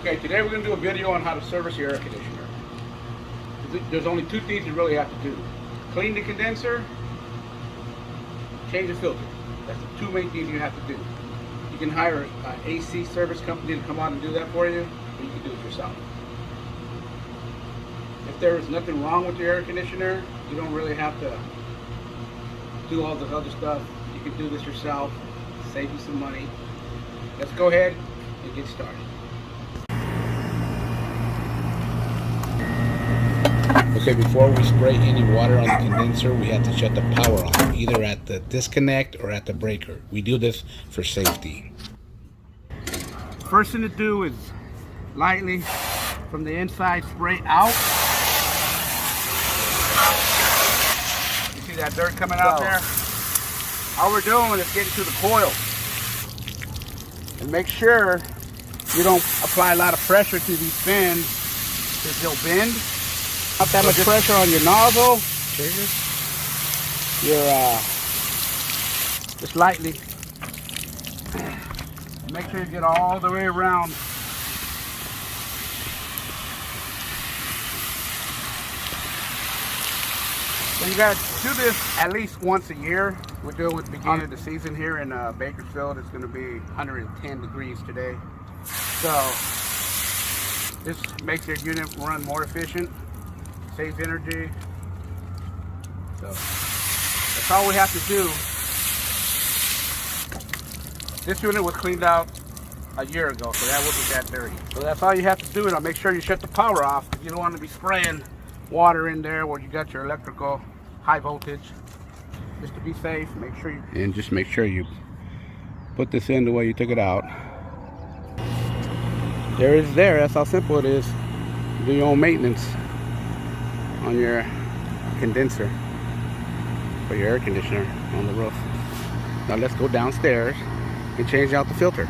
Okay, today we're going to do a video on how to service your air conditioner. There's only two things you really have to do. Clean the condenser, change the filter. That's the two main things you have to do. You can hire an AC service company to come out and do that for you, or you can do it yourself. If there is nothing wrong with your air conditioner, you don't really have to do all this other stuff. You can do this yourself, save you some money. Let's go ahead and get started. Okay, before we spray any water on the condenser, we have to shut the power off, either at the disconnect or at the breaker. We do this for safety. First thing to do is lightly from the inside spray out. You see that dirt coming out there? All we're doing is getting to the coil. And make sure you don't apply a lot of pressure to these fins because they'll bend. Not that much pressure on your nozzle. You're just lightly. Make sure you get all the way around. So you gotta do this at least once a year. We're doing it at the beginning of the season here in Bakersfield. It's gonna be 110 degrees today. So this makes your unit run more efficient. Saves energy. So that's all we have to do. This unit was cleaned out a year ago, so that wasn't that dirty. So that's all you have to do. Now make sure you shut the power off. You don't want to be spraying water in there where you got your electrical high voltage. Just to be safe, make sure you make sure you put this in the way you took it out. There it is there. That's how simple it is. Do your own maintenance on your condenser for your air conditioner on the roof. Now let's go downstairs and change out the filter.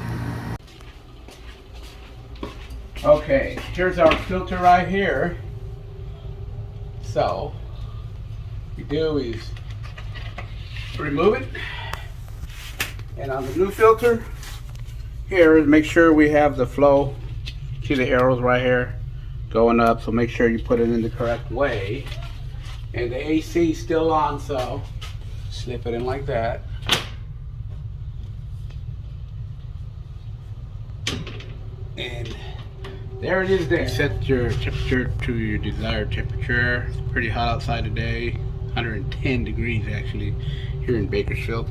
Okay, here's our filter right here. So what we do is remove it, and on the new filter here is make sure we have the flow. See the arrows right here going up, so make sure you put it in the correct way. And the AC is still on, so slip it in like that. And there it is there. Set your temperature to your desired temperature. It's pretty hot outside today, 110 degrees actually here in Bakersfield.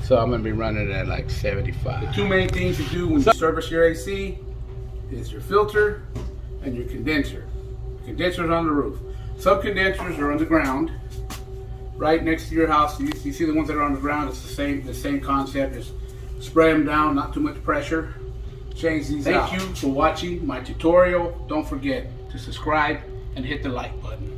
So I'm gonna be running it at like 75. The two main things you do when you service your AC is your filter and your condenser. The condenser's on the roof. Some condensers are on the ground, right next to your house. You see the ones that are on the ground. It's the same concept. Just spray them down, not too much pressure. Change these out. Thank you for watching my tutorial. Don't forget to subscribe and hit the like button.